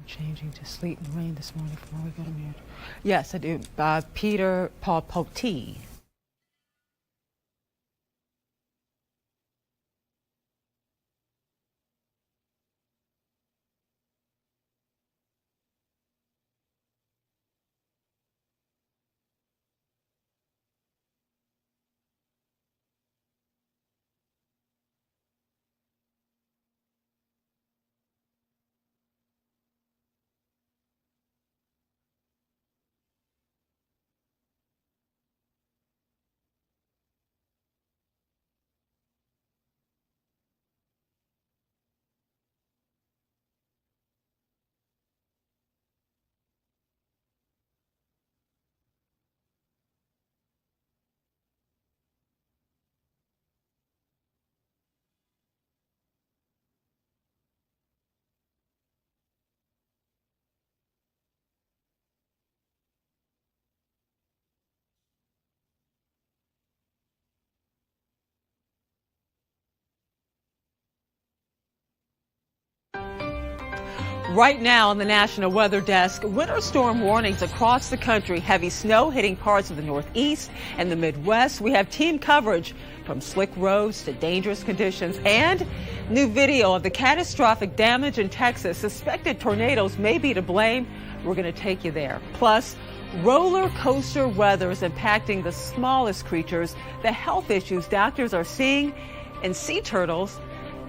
Changing to sleet and rain this morning from where we go to Mirror. Yes, I do. Peter Paul Potee. Right now on the National Weather Desk, winter storm warnings across the country. Heavy snow hitting parts of the Northeast and the Midwest. We have team coverage from slick roads to dangerous conditions and new video of the catastrophic damage in Texas. Suspected tornadoes may be to blame. We're going to take you there. Plus, roller coaster weather is impacting the smallest creatures. The health issues doctors are seeing in sea turtles.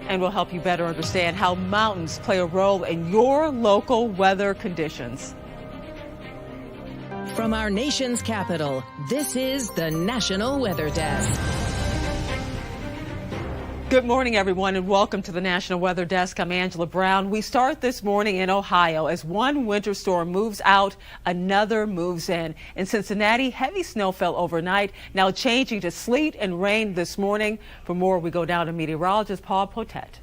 And we'll help you better understand how mountains play a role in your local weather conditions. From our nation's capital, this is the National Weather Desk. Good morning, everyone, and welcome to the National Weather Desk. I'm Angela Brown. We start this morning in Ohio. As one winter storm moves out, another moves in. In Cincinnati, heavy snow fell overnight, now changing to sleet and rain this morning. For more, we go down to meteorologist Paul Potet.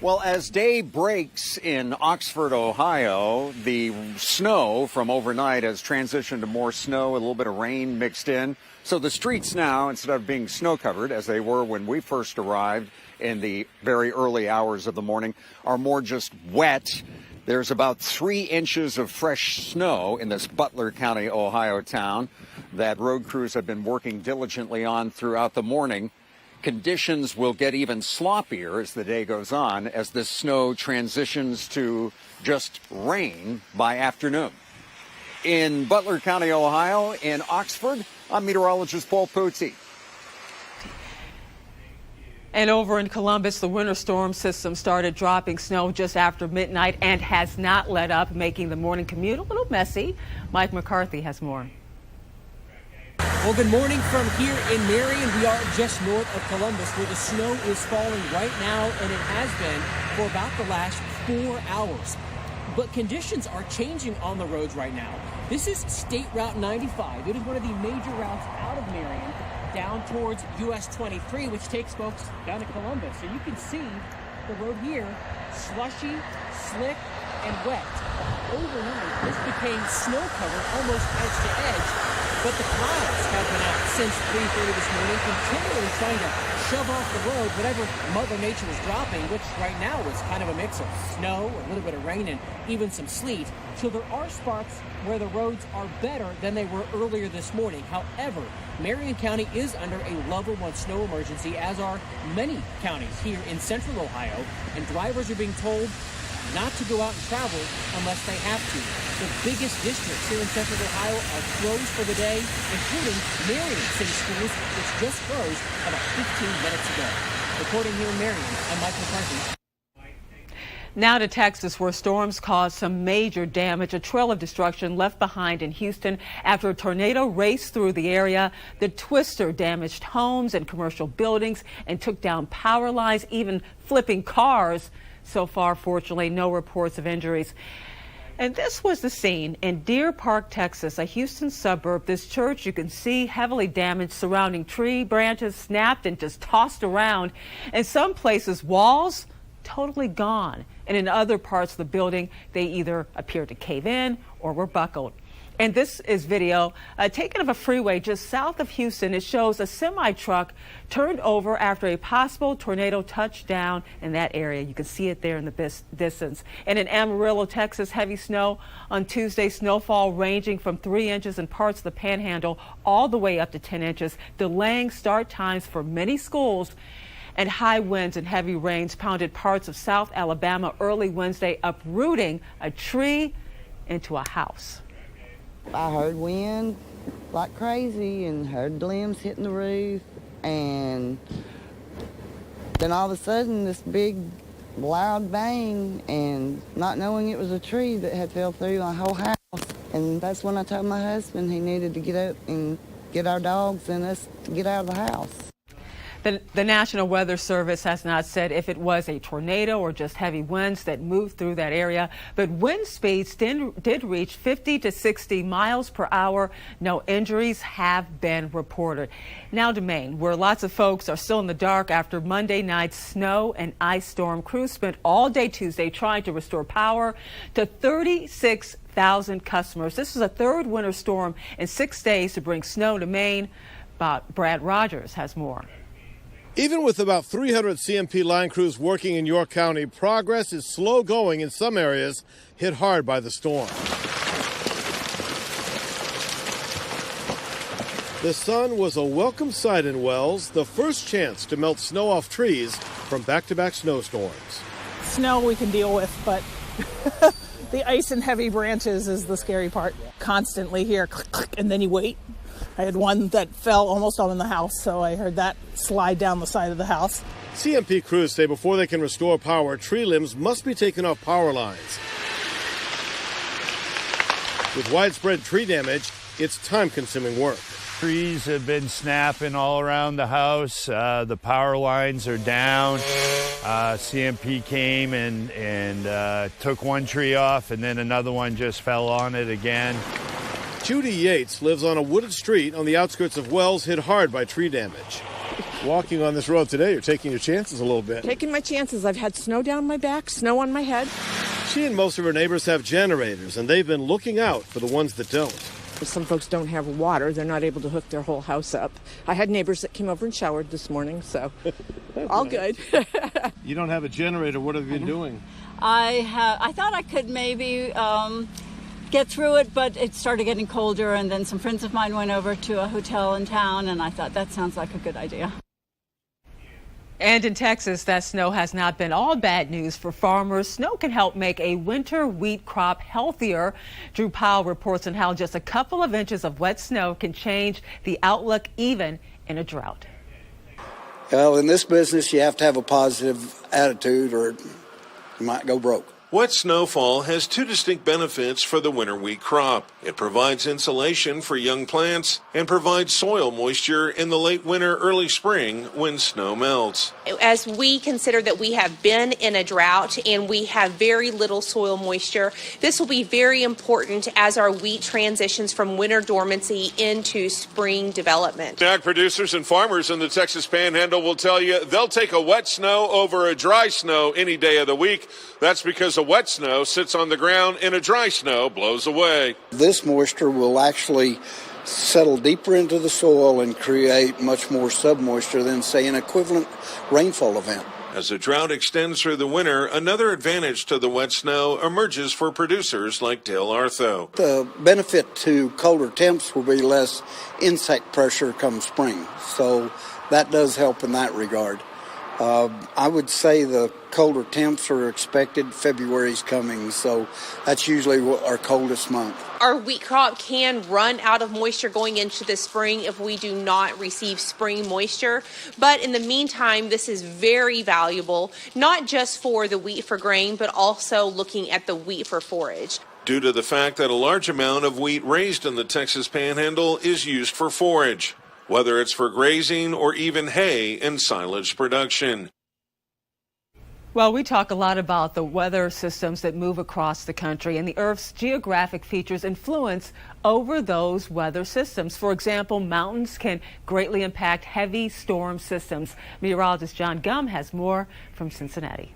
Well, as day breaks in Oxford, Ohio, the snow from overnight has transitioned to more snow, a little bit of rain mixed in. So the streets now, instead of being snow-covered, as they were when we first arrived in the very early hours of the morning, are more just wet. There's about 3 inches of fresh snow in this Butler County, Ohio town that road crews have been working diligently on throughout the morning. Conditions will get even sloppier as the day goes on, as this snow transitions to just rain by afternoon. In Butler County, Ohio, in Oxford, I'm meteorologist Paul Potee. And over in Columbus, the winter storm system started dropping snow just after midnight and has not let up, making the morning commute a little messy. Mike McCarthy has more. Well, good morning from here in Marion. We are just north of Columbus, where the snow is falling right now, and it has been for about the last 4 hours. But conditions are changing on the roads right now. This is State Route 95. It is one of the major routes out of Marion down towards US 23, which takes folks down to Columbus. And you can see the road here, slushy, slick, and wet. Overnight, this became snow-covered almost edge to edge. But the clouds have been out since 3:30 this morning, continually trying to shove off the road whatever Mother Nature was dropping, which right now is kind of a mix of snow, a little bit of rain, and even some sleet. So there are spots where the roads are better than they were earlier this morning. However, Marion County is under a level 1 snow emergency, as are many counties here in central Ohio, and drivers are being told not to go out and travel unless they have to. The biggest districts here in central Ohio are closed for the day, including Marion City Schools, which just closed about 15 minutes ago. Reporting here in Marion, I'm Mike McCarthy. Now to Texas, where storms caused some major damage. A trail of destruction left behind in Houston after a tornado raced through the area. The twister damaged homes and commercial buildings and took down power lines, even flipping cars. So far, fortunately, no reports of injuries. And this was the scene in Deer Park, Texas, a Houston suburb. This church, you can see, heavily damaged. Surrounding tree branches snapped and just tossed around. In some places, walls totally gone. And in other parts of the building, they either appeared to cave in or were buckled. And this is video taken of a freeway just south of Houston. It shows a semi-truck turned over after a possible tornado touched down in that area. You can see it there in the distance. And in Amarillo, Texas, heavy snow on Tuesday. Snowfall ranging from 3 inches in parts of the Panhandle all the way up to 10 inches, delaying start times for many schools. And high winds and heavy rains pounded parts of South Alabama early Wednesday, uprooting a tree into a house. I heard wind like crazy and heard limbs hitting the roof, and then all of a sudden this big loud bang, and not knowing it was a tree that had fell through my whole house. And that's when I told my husband he needed to get up and get our dogs and us to get out of the house. The National Weather Service has not said if it was a tornado or just heavy winds that moved through that area, but wind speeds did reach 50 to 60 miles per hour. No injuries have been reported. Now to Maine, where lots of folks are still in the dark after Monday night's snow and ice storm. Crews spent all day Tuesday trying to restore power to 36,000 customers. This is a third winter storm in 6 days to bring snow to Maine. Brad Rogers has more. Even with about 300 CMP line crews working in York County, progress is slow going in some areas hit hard by the storm. The sun was a welcome sight in Wells, the first chance to melt snow off trees from back-to-back snowstorms. Snow we can deal with, but the ice and heavy branches is the scary part. Constantly hear click, click, and then you wait. I had one that fell almost all in the house, so I heard that slide down the side of the house. CMP crews say before they can restore power, tree limbs must be taken off power lines. With widespread tree damage, it's time-consuming work. Trees have been snapping all around the house. The power lines are down. CMP came and took one tree off, and then another one just fell on it again. Judy Yates lives on a wooded street on the outskirts of Wells hit hard by tree damage. Walking on this road today, you're taking your chances a little bit. Taking my chances. I've had snow down my back, snow on my head. She and most of her neighbors have generators, and they've been looking out for the ones that don't. Some folks don't have water. They're not able to hook their whole house up. I had neighbors that came over and showered this morning, so all good. You don't have a generator. What have you been doing? I thought I could maybe get through it, but it started getting colder, and then some friends of mine went over to a hotel in town, and I thought that sounds like a good idea. And in Texas, that snow has not been all bad news for farmers. Snow can help make a winter wheat crop healthier. Drew Powell reports on how just a couple of inches of wet snow can change the outlook even in a drought. Well, in this business, you have to have a positive attitude or you might go broke. Wet snowfall has two distinct benefits for the winter wheat crop. It provides insulation for young plants and provides soil moisture in the late winter, early spring when snow melts. As we consider that we have been in a drought and we have very little soil moisture, this will be very important as our wheat transitions from winter dormancy into spring development. Ag producers and farmers in the Texas Panhandle will tell you they'll take a wet snow over a dry snow any day of the week. That's because a wet snow sits on the ground and a dry snow blows away. This moisture will actually settle deeper into the soil and create much more submoisture than, say, an equivalent rainfall event. As the drought extends through the winter, another advantage to the wet snow emerges for producers like Dale Artho. The benefit to colder temps will be less insect pressure come spring, so that does help in that regard. I would say the colder temps are expected. February's coming, so that's usually our coldest month. Our wheat crop can run out of moisture going into the spring if we do not receive spring moisture. But in the meantime, this is very valuable, not just for the wheat for grain, but also looking at the wheat for forage. Due to the fact that a large amount of wheat raised in the Texas Panhandle is used for forage, whether it's for grazing or even hay and silage production. Well, we talk a lot about the weather systems that move across the country, and the Earth's geographic features influence over those weather systems. For example, mountains can greatly impact heavy storm systems. Meteorologist John Gum has more from Cincinnati.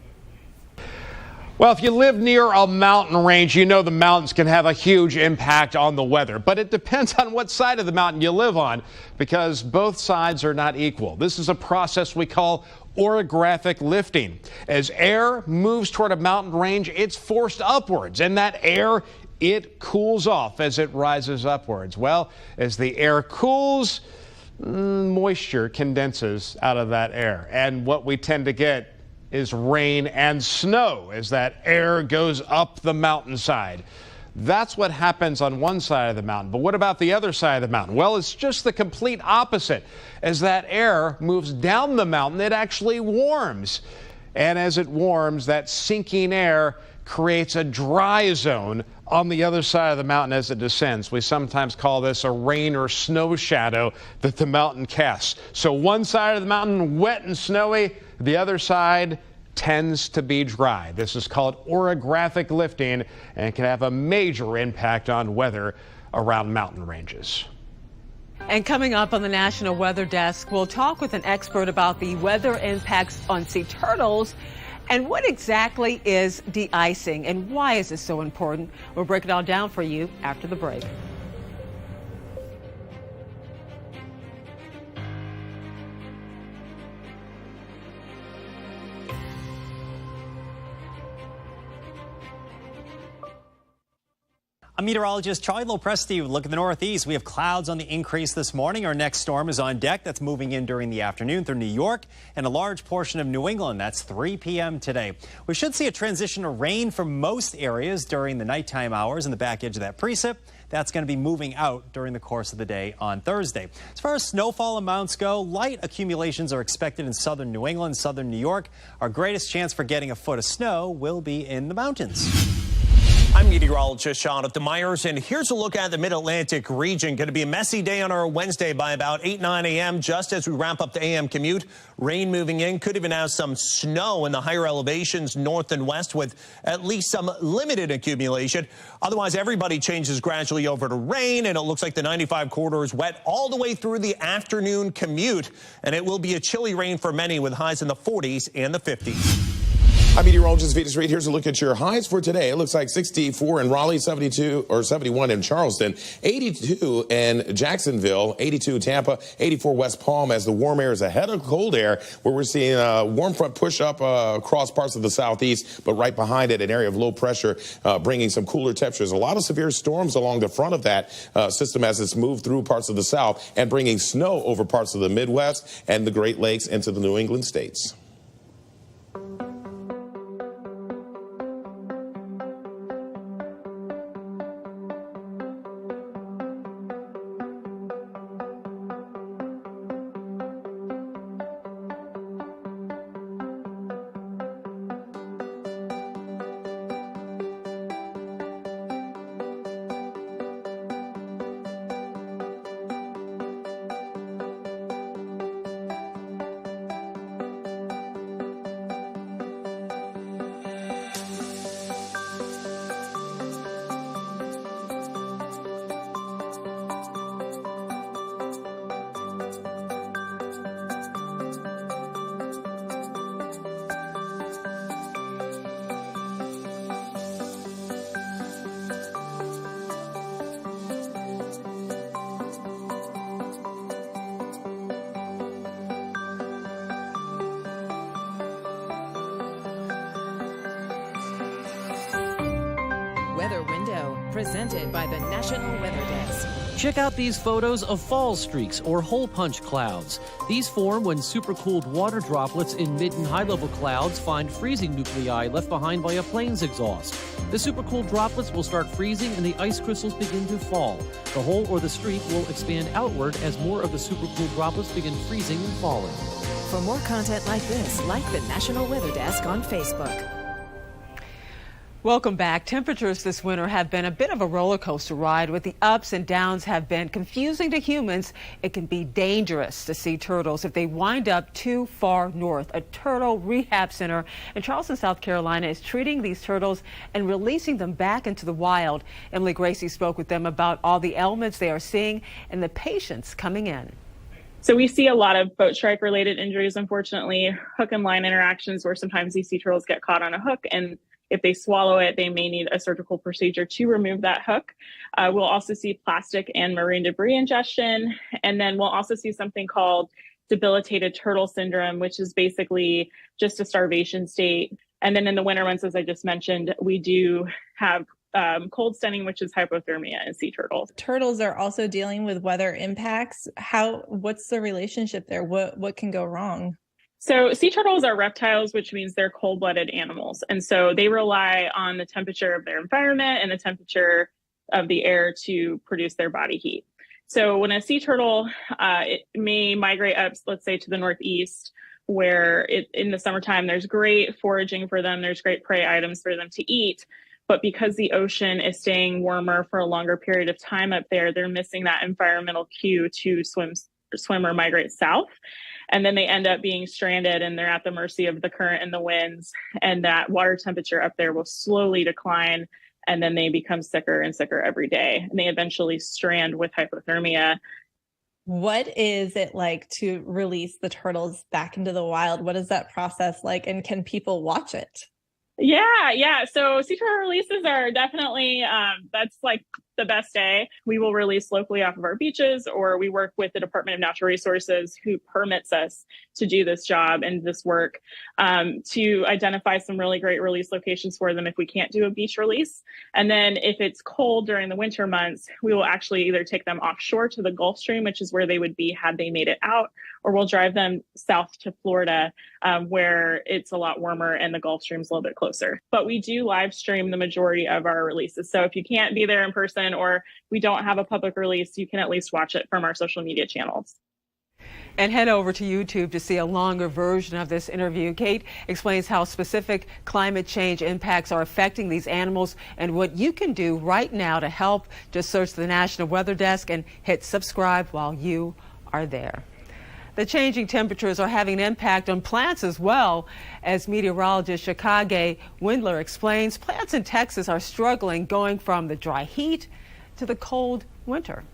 Well, if you live near a mountain range, you know the mountains can have a huge impact on the weather. But it depends on what side of the mountain you live on, because both sides are not equal. This is a process we call orographic lifting. As air moves toward a mountain range, it's forced upwards, and that air, it cools off as it rises upwards. Well, as the air cools, moisture condenses out of that air. And what we tend to get is rain and snow as that air goes up the mountainside. That's what happens on one side of the mountain. But what about the other side of the mountain? Well, it's just the complete opposite. As that air moves down the mountain, it actually warms. And as it warms, that sinking air creates a dry zone on the other side of the mountain as it descends. We sometimes call this a rain or snow shadow that the mountain casts. So one side of the mountain wet and snowy, the other side tends to be dry. This is called orographic lifting and can have a major impact on weather around mountain ranges. And coming up on the National Weather Desk, we'll talk with an expert about the weather impacts on sea turtles and what exactly is de-icing and why is this so important. We'll break it all down for you after the break. I'm meteorologist Charlie Lopresti. Look at the northeast. We have clouds on the increase this morning. Our next storm is on deck. That's moving in during the afternoon through New York and a large portion of New England. That's 3 p.m. today. We should see a transition to rain for most areas during the nighttime hours in the back edge of that precip. That's going to be moving out during the course of the day on Thursday. As far as snowfall amounts go, light accumulations are expected in southern New England, southern New York. Our greatest chance for getting a foot of snow will be in the mountains. I'm meteorologist Jonathan Myers, and here's a look at the mid-Atlantic region. Going to be a messy day on our Wednesday by about 9 a.m. just as we wrap up the a.m. commute. Rain moving in, could even have some snow in the higher elevations north and west with at least some limited accumulation. Otherwise, everybody changes gradually over to rain, and it looks like the 95 corridor is wet all the way through the afternoon commute, and it will be a chilly rain for many with highs in the 40s and the 50s. I'm meteorologist Vitas Reed. Here's a look at your highs for today. It looks like 64 in Raleigh, 72 or 71 in Charleston, 82 in Jacksonville, 82 Tampa, 84 West Palm as the warm air is ahead of cold air, where we're seeing a warm front push up across parts of the southeast, but right behind it, an area of low pressure bringing some cooler temperatures. A lot of severe storms along the front of that system as it's moved through parts of the south and bringing snow over parts of the Midwest and the Great Lakes into the New England states. Weather Window, presented by the National Weather Desk. Check out these photos of fall streaks or hole punch clouds. These form when supercooled water droplets in mid and high-level clouds find freezing nuclei left behind by a plane's exhaust. The supercooled droplets will start freezing and the ice crystals begin to fall. The hole or the streak will expand outward as more of the supercooled droplets begin freezing and falling. For more content like this, like the National Weather Desk on Facebook. Welcome back. Temperatures this winter have been a bit of a roller coaster ride. With the ups and downs have been confusing to humans. It can be dangerous to sea turtles if they wind up too far north. A turtle rehab center in Charleston, South Carolina is treating these turtles and releasing them back into the wild. Emily Gracie spoke with them about all the ailments they are seeing and the patients coming in. So we see a lot of boat strike related injuries, unfortunately, hook and line interactions where sometimes these sea turtles get caught on a hook and If they swallow it, they may need a surgical procedure to remove that hook. We'll also see plastic and marine debris ingestion. And then we'll also see something called debilitated turtle syndrome, which is basically just a starvation state. And then in the winter months, as I just mentioned, we do have cold stunning, which is hypothermia in sea turtles. Turtles are also dealing with weather impacts. What's the relationship there? What can go wrong? So sea turtles are reptiles, which means they're cold-blooded animals. And so they rely on the temperature of their environment and the temperature of the air to produce their body heat. So when a sea turtle, it may migrate up, let's say, to the northeast, where in the summertime, there's great foraging for them. There's great prey items for them to eat. But because the ocean is staying warmer for a longer period of time up there, they're missing that environmental cue to swim or migrate south. And then they end up being stranded and they're at the mercy of the current and the winds. And that water temperature up there will slowly decline. And then they become sicker and sicker every day. And they eventually strand with hypothermia. What is it like to release the turtles back into the wild? What is that process like? And can people watch it? Yeah. So sea turtle releases are definitely, that's like the best day. We will release locally off of our beaches, or we work with the Department of Natural Resources, who permits us to do this job and this work, to identify some really great release locations for them if we can't do a beach release. And then if it's cold during the winter months, we will actually either take them offshore to the Gulf Stream, which is where they would be had they made it out, or we'll drive them south to Florida, where it's a lot warmer and the Gulf Stream's a little bit closer. But we do live stream the majority of our releases. So if you can't be there in person or we don't have a public release, you can at least watch it from our social media channels. And head over to YouTube to see a longer version of this interview. Kate explains how specific climate change impacts are affecting these animals and what you can do right now to help. Just search the National Weather Desk and hit subscribe while you are there. The changing temperatures are having an impact on plants as well. As meteorologist Chicago Windler explains, plants in Texas are struggling going from the dry heat to the cold winter.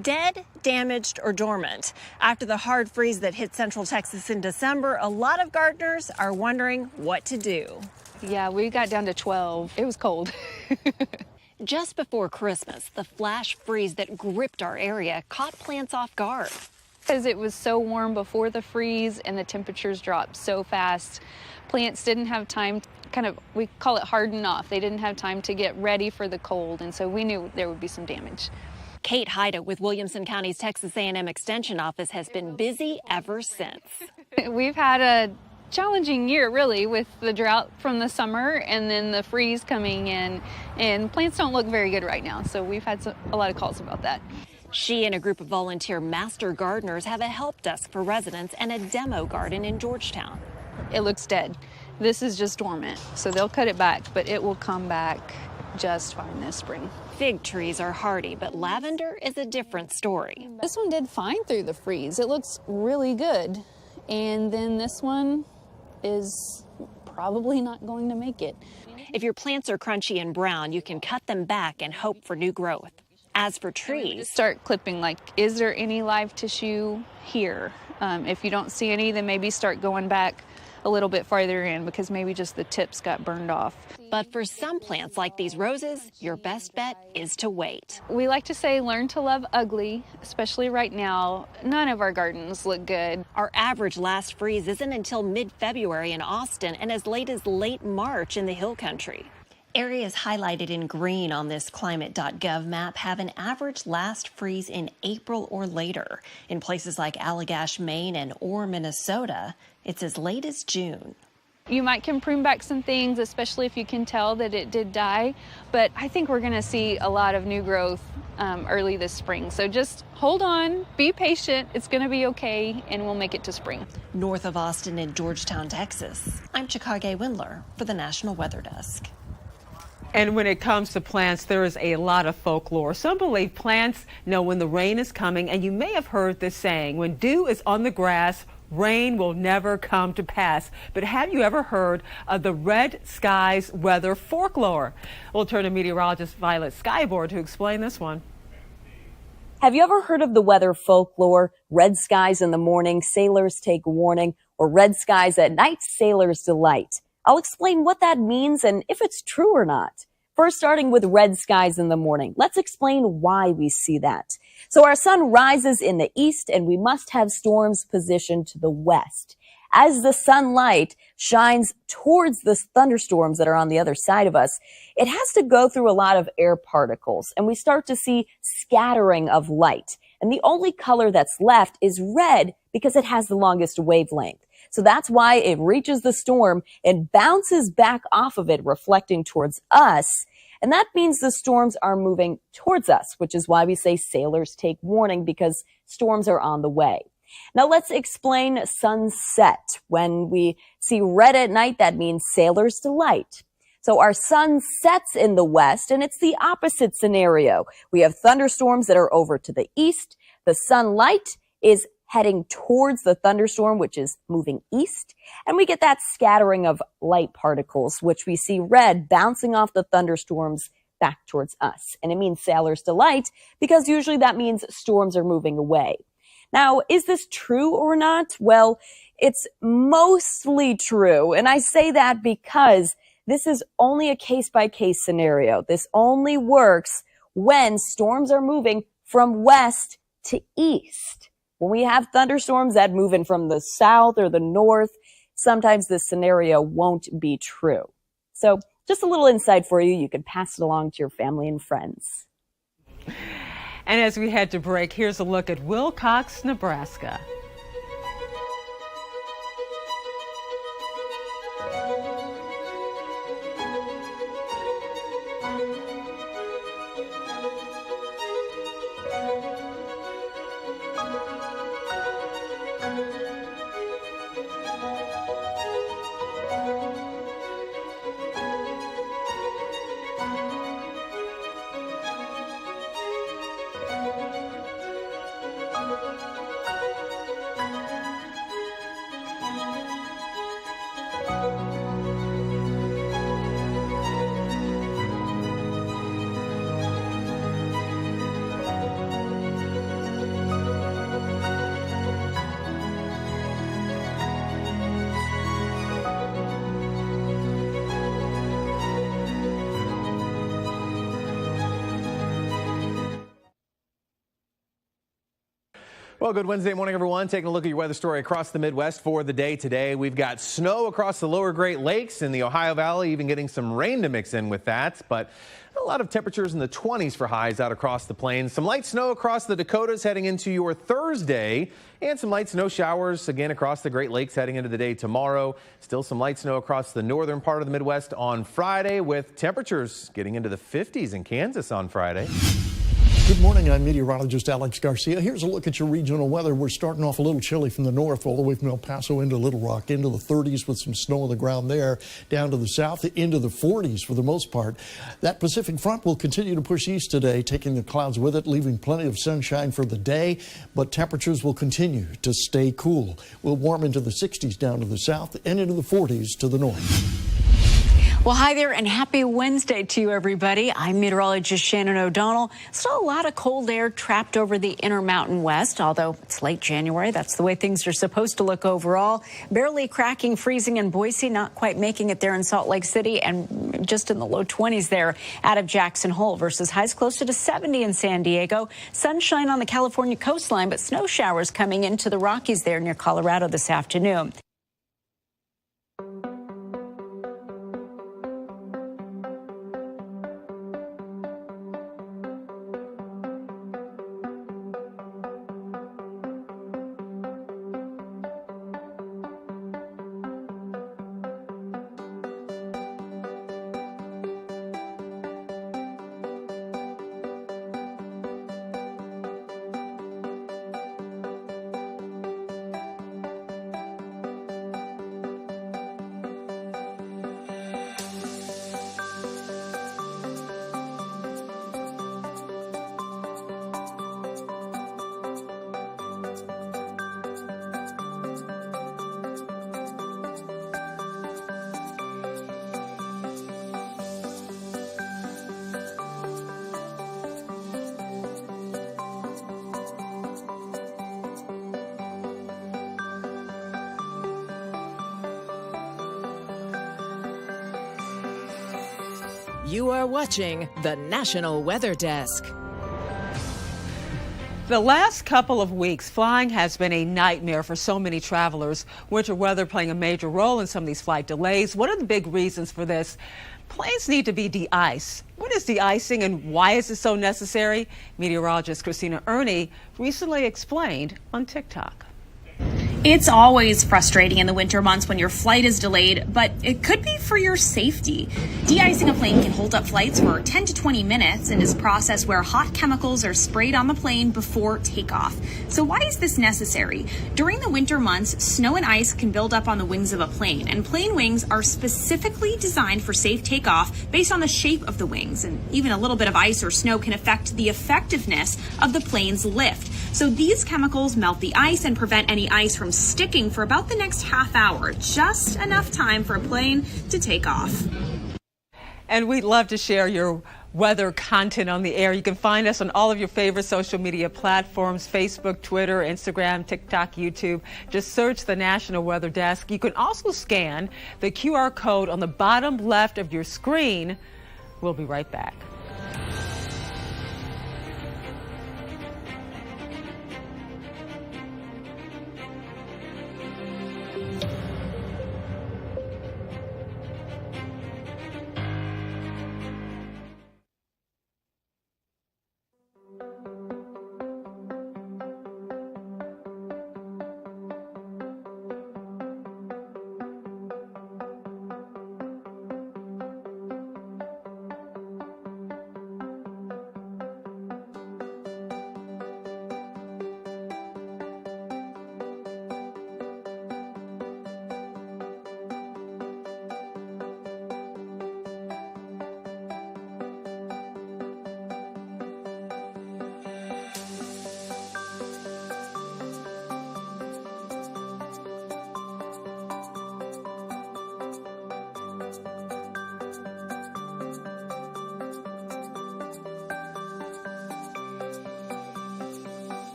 Dead, damaged, or dormant. After the hard freeze that hit central Texas in December, a lot of gardeners are wondering what to do. Yeah, we got down to 12. It was cold. Just before Christmas, the flash freeze that gripped our area caught plants off guard. Because it was so warm before the freeze and the temperatures dropped so fast, plants didn't have time, we call it harden off. They didn't have time to get ready for the cold, and so we knew there would be some damage. Kate Haida with Williamson County's Texas A&M Extension Office has been busy ever since. We've had a challenging year, really, with the drought from the summer and then the freeze coming in, and plants don't look very good right now, so we've had a lot of calls about that. She and a group of volunteer master gardeners have a help desk for residents and a demo garden in Georgetown. It looks dead. This is just dormant, so they'll cut it back, but it will come back just fine this spring. Fig trees are hardy, but lavender is a different story. This one did fine through the freeze. It looks really good. And then this one is probably not going to make it. If your plants are crunchy and brown, you can cut them back and hope for new growth. As for trees, start clipping, like, is there any live tissue here? If you don't see any, then maybe start going back a little bit farther in, because maybe just the tips got burned off. But for some plants like these roses, your best bet is to wait. We like to say learn to love ugly, especially right now. None of our gardens look good. Our average last freeze isn't until mid-February in Austin and as late as late March in the Hill Country. Areas highlighted in green on this climate.gov map have an average last freeze in April or later. In places like Allagash, Maine and Orr, Minnesota, it's as late as June. You might can prune back some things, especially if you can tell that it did die, but I think we're going to see a lot of new growth early this spring. So just hold on, be patient, it's going to be okay, and we'll make it to spring. North of Austin in Georgetown, Texas, I'm Chicago Windler for the National Weather Desk. And when it comes to plants, there is a lot of folklore. Some believe plants know when the rain is coming, and you may have heard this saying, when dew is on the grass, rain will never come to pass. But have you ever heard of the red skies weather folklore? We'll turn to meteorologist Violet Skyboard to explain this one. Have you ever heard of the weather folklore? Red skies in the morning, sailors take warning, or red skies at night, sailors delight. I'll explain what that means and if it's true or not. First, starting with red skies in the morning. Let's explain why we see that. So our sun rises in the east and we must have storms positioned to the west. As the sunlight shines towards the thunderstorms that are on the other side of us, it has to go through a lot of air particles and we start to see scattering of light. And the only color that's left is red because it has the longest wavelength. So that's why it reaches the storm and bounces back off of it, reflecting towards us. And that means the storms are moving towards us, which is why we say sailors take warning because storms are on the way. Now let's explain sunset. When we see red at night, that means sailors delight. So our sun sets in the west and it's the opposite scenario. We have thunderstorms that are over to the east. The sunlight is heading towards the thunderstorm, which is moving east. And we get that scattering of light particles, which we see red bouncing off the thunderstorms back towards us. And it means sailors delight because usually that means storms are moving away. Now, is this true or not? Well, it's mostly true. And I say that because this is only a case-by-case scenario. This only works when storms are moving from west to east. When we have thunderstorms that move in from the south or the north, sometimes this scenario won't be true. So just a little insight for you. You can pass it along to your family and friends. And as we head to break, here's a look at Wilcox, Nebraska. Well, good Wednesday morning, everyone. Taking a look at your weather story across the Midwest for the day today. We've got snow across the lower Great Lakes in the Ohio Valley, even getting some rain to mix in with that. But a lot of temperatures in the 20s for highs out across the plains. Some light snow across the Dakotas heading into your Thursday, and some light snow showers again across the Great Lakes heading into the day tomorrow. Still some light snow across the northern part of the Midwest on Friday, with temperatures getting into the 50s in Kansas on Friday. Good morning, I'm meteorologist Alex Garcia. Here's a look at your regional weather. We're starting off a little chilly from the north, all the way from El Paso into Little Rock, into the 30s with some snow on the ground there, down to the south, into the 40s for the most part. That Pacific front will continue to push east today, taking the clouds with it, leaving plenty of sunshine for the day, but temperatures will continue to stay cool. We'll warm into the 60s down to the south and into the 40s to the north. Well, hi there and happy Wednesday to you, everybody. I'm meteorologist Shannon O'Donnell. Still a lot of cold air trapped over the Intermountain West, although it's late January. That's the way things are supposed to look overall. Barely cracking freezing in Boise, not quite making it there in Salt Lake City, and just in the low 20s there out of Jackson Hole versus highs closer to 70 in San Diego. Sunshine on the California coastline, but snow showers coming into the Rockies there near Colorado this afternoon. You are watching the National Weather Desk. The last couple of weeks, flying has been a nightmare for so many travelers. Winter weather playing a major role in some of these flight delays. What are the big reasons for this? Planes need to be de-iced. What is de-icing and why is it so necessary? Meteorologist Christina Ernie recently explained on TikTok. It's always frustrating in the winter months when your flight is delayed, but it could be for your safety. De-icing a plane can hold up flights for 10 to 20 minutes and is a process where hot chemicals are sprayed on the plane before takeoff. So why is this necessary? During the winter months, snow and ice can build up on the wings of a plane, and plane wings are specifically designed for safe takeoff based on the shape of the wings. And even a little bit of ice or snow can affect the effectiveness of the plane's lift. So these chemicals melt the ice and prevent any ice from sticking for about the next half hour, just enough time for a plane to take off. And we'd love to share your weather content on the air. You can find us on all of your favorite social media platforms: Facebook, Twitter, Instagram, TikTok, YouTube. Just search the National Weather Desk. You can also scan the QR code on the bottom left of your screen. We'll be right back.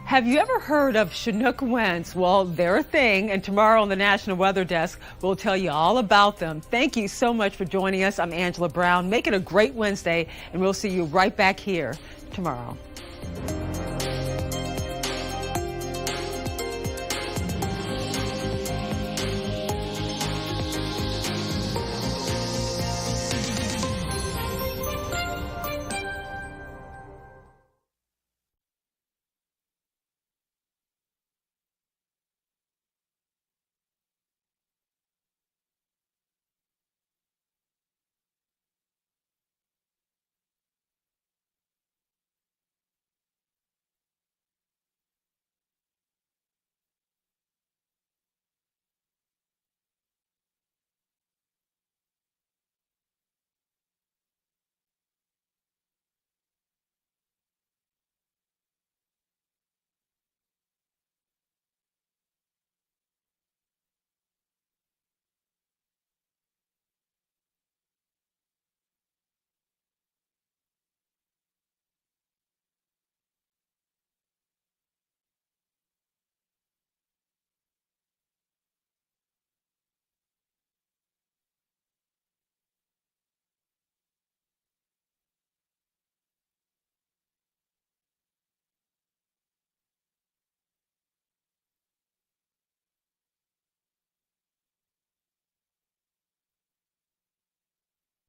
Have you ever heard of Chinook winds? Well, they're a thing, and tomorrow on the National Weather Desk, we'll tell you all about them. Thank you so much for joining us. I'm Angela Brown. Make it a great Wednesday, and we'll see you right back here tomorrow.